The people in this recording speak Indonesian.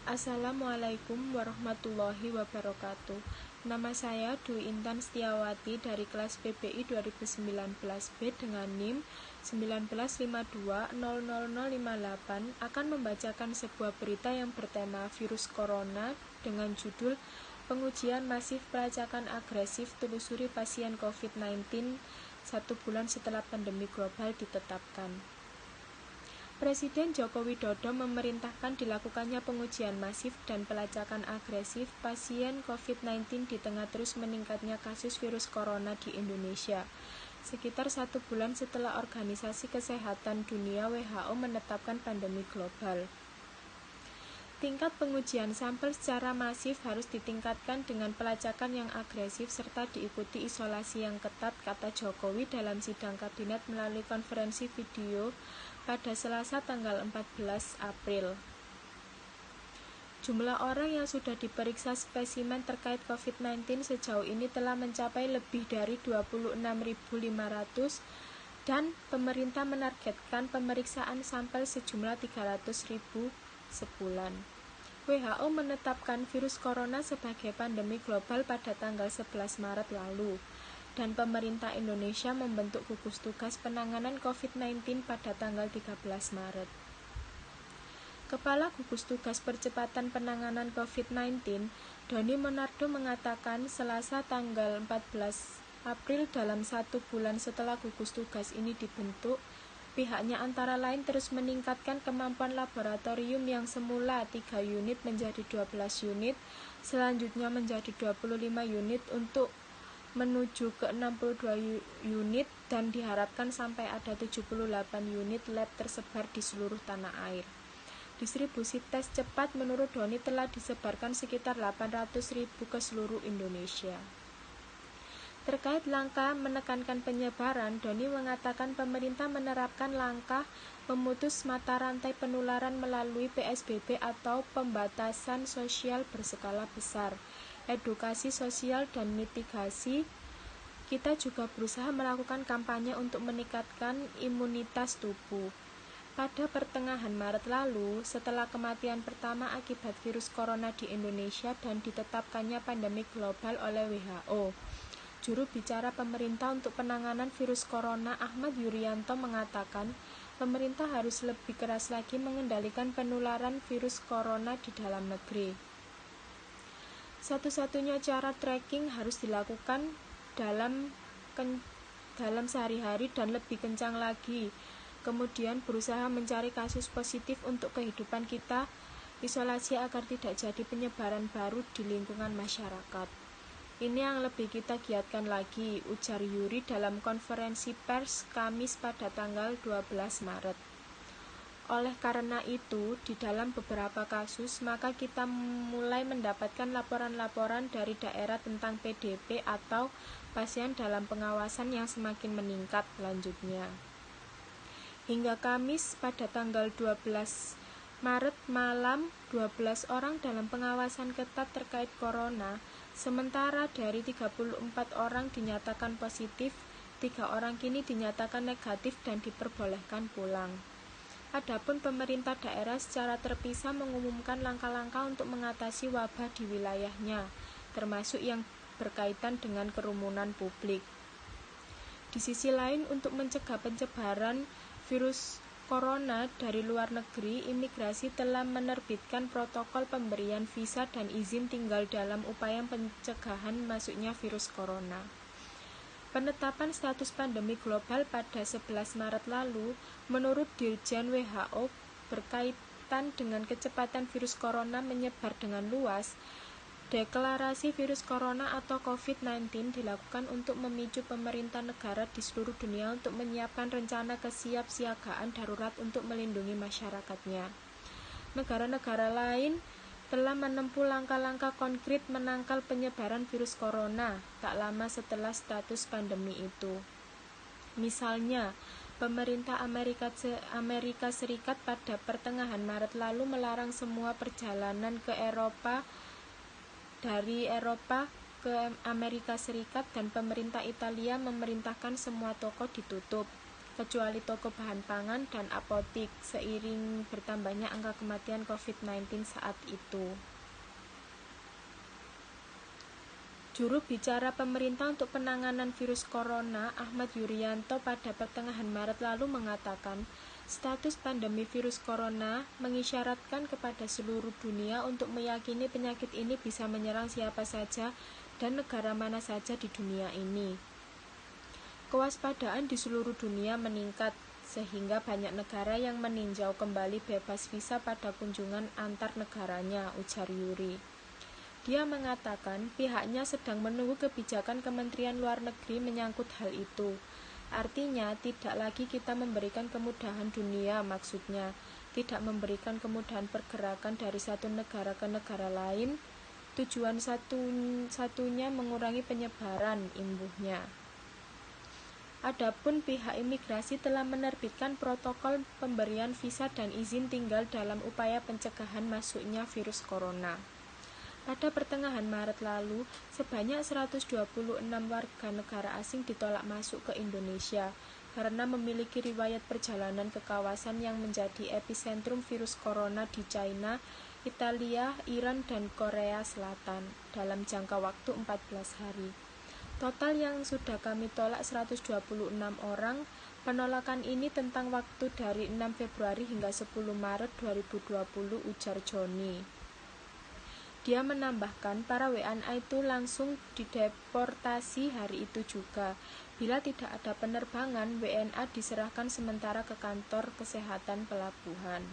Assalamualaikum warahmatullahi wabarakatuh. Nama saya Dwi Intan Setiawati dari kelas PBI 2019B dengan NIM 1952000058 akan membacakan sebuah berita yang bertema virus corona dengan judul Pengujian Masif Pelacakan Agresif Telusuri Pasien COVID-19 1 bulan setelah pandemi global ditetapkan. Presiden Joko Widodo memerintahkan dilakukannya pengujian masif dan pelacakan agresif pasien COVID-19 di tengah terus meningkatnya kasus virus corona di Indonesia. Sekitar 1 bulan setelah Organisasi Kesehatan Dunia WHO menetapkan pandemi global. Tingkat pengujian sampel secara masif harus ditingkatkan dengan pelacakan yang agresif serta diikuti isolasi yang ketat, kata Jokowi dalam sidang kabinet melalui konferensi video pada Selasa tanggal 14 April. Jumlah orang yang sudah diperiksa spesimen terkait COVID-19 sejauh ini telah mencapai lebih dari 26.500 dan pemerintah menargetkan pemeriksaan sampel sejumlah 300.000 sebulan. WHO menetapkan virus corona sebagai pandemi global pada tanggal 11 Maret lalu. Dan pemerintah Indonesia membentuk gugus tugas penanganan COVID-19 pada tanggal 13 Maret. Kepala Gugus Tugas Percepatan Penanganan COVID-19, Doni Monardo mengatakan Selasa tanggal 14 April dalam 1 bulan setelah gugus tugas ini dibentuk, pihaknya antara lain terus meningkatkan kemampuan laboratorium yang semula 3 unit menjadi 12 unit, selanjutnya menjadi 25 unit untuk menuju ke 62 unit dan diharapkan sampai ada 78 unit lab tersebar di seluruh tanah air. Distribusi tes cepat menurut Doni telah disebarkan sekitar 800.000 ke seluruh Indonesia. Terkait langkah menekankan penyebaran, Doni mengatakan pemerintah menerapkan langkah memutus mata rantai penularan melalui PSBB atau pembatasan sosial berskala besar, edukasi sosial dan mitigasi. Kita juga berusaha melakukan kampanye untuk meningkatkan imunitas tubuh. Pada pertengahan Maret lalu, setelah kematian pertama akibat virus corona di Indonesia dan ditetapkannya pandemi global oleh WHO, juru bicara pemerintah untuk penanganan virus corona Ahmad Yuryanto mengatakan pemerintah harus lebih keras lagi mengendalikan penularan virus corona di dalam negeri. Satu-satunya cara tracking harus dilakukan dalam sehari-hari dan lebih kencang lagi. Kemudian berusaha mencari kasus positif untuk kehidupan kita, isolasi agar tidak jadi penyebaran baru di lingkungan masyarakat. Ini yang lebih kita giatkan lagi, ujar Yuri dalam konferensi pers Kamis pada tanggal 12 Maret. Oleh karena itu, di dalam beberapa kasus, maka kita mulai mendapatkan laporan-laporan dari daerah tentang PDP atau pasien dalam pengawasan yang semakin meningkat, lanjutnya. Hingga Kamis pada tanggal 12 Maret malam, 12 orang dalam pengawasan ketat terkait corona, sementara dari 34 orang dinyatakan positif, 3 orang kini dinyatakan negatif dan diperbolehkan pulang. Adapun pemerintah daerah secara terpisah mengumumkan langkah-langkah untuk mengatasi wabah di wilayahnya, termasuk yang berkaitan dengan kerumunan publik. Di sisi lain, untuk mencegah penyebaran virus corona dari luar negeri, imigrasi telah menerbitkan protokol pemberian visa dan izin tinggal dalam upaya pencegahan masuknya virus corona. Penetapan status pandemi global pada 11 Maret lalu, menurut Dirjen WHO, berkaitan dengan kecepatan virus corona menyebar dengan luas. Deklarasi virus corona atau COVID-19 dilakukan untuk memicu pemerintah negara di seluruh dunia untuk menyiapkan rencana kesiapsiagaan darurat untuk melindungi masyarakatnya. Negara-negara lain telah menempuh langkah-langkah konkret menangkal penyebaran virus corona tak lama setelah status pandemi itu. Misalnya, pemerintah Amerika Serikat pada pertengahan Maret lalu melarang semua perjalanan ke Eropa dari Eropa ke Amerika Serikat dan pemerintah Italia memerintahkan semua toko ditutup. kecuali toko bahan pangan dan apotik, seiring bertambahnya angka kematian COVID-19 saat itu. Juru bicara pemerintah untuk penanganan virus corona, Ahmad Yuryanto, pada pertengahan Maret lalu mengatakan, status pandemi virus corona mengisyaratkan kepada seluruh dunia untuk meyakini penyakit ini bisa menyerang siapa saja dan negara mana saja di dunia ini. Kewaspadaan di seluruh dunia meningkat, sehingga banyak negara yang meninjau kembali bebas visa pada kunjungan antar negaranya, ujar Yuri. Dia mengatakan pihaknya sedang menunggu kebijakan Kementerian Luar Negeri menyangkut hal itu. Artinya, tidak lagi kita memberikan kemudahan dunia, maksudnya, tidak memberikan kemudahan pergerakan dari satu negara ke negara lain. Tujuan satunya mengurangi penyebaran, imbuhnya. Adapun pihak imigrasi telah menerbitkan protokol pemberian visa dan izin tinggal dalam upaya pencegahan masuknya virus corona. Pada pertengahan Maret lalu, sebanyak 126 warga negara asing ditolak masuk ke Indonesia karena memiliki riwayat perjalanan ke kawasan yang menjadi epicentrum virus corona di China, Italia, Iran, dan Korea Selatan dalam jangka waktu 14 hari. Total yang sudah kami tolak 126 orang. Penolakan ini tentang waktu dari 6 Februari hingga 10 Maret 2020, ujar Joni. Dia menambahkan para WNA itu langsung dideportasi hari itu juga. Bila tidak ada penerbangan, WNA diserahkan sementara ke kantor kesehatan pelabuhan.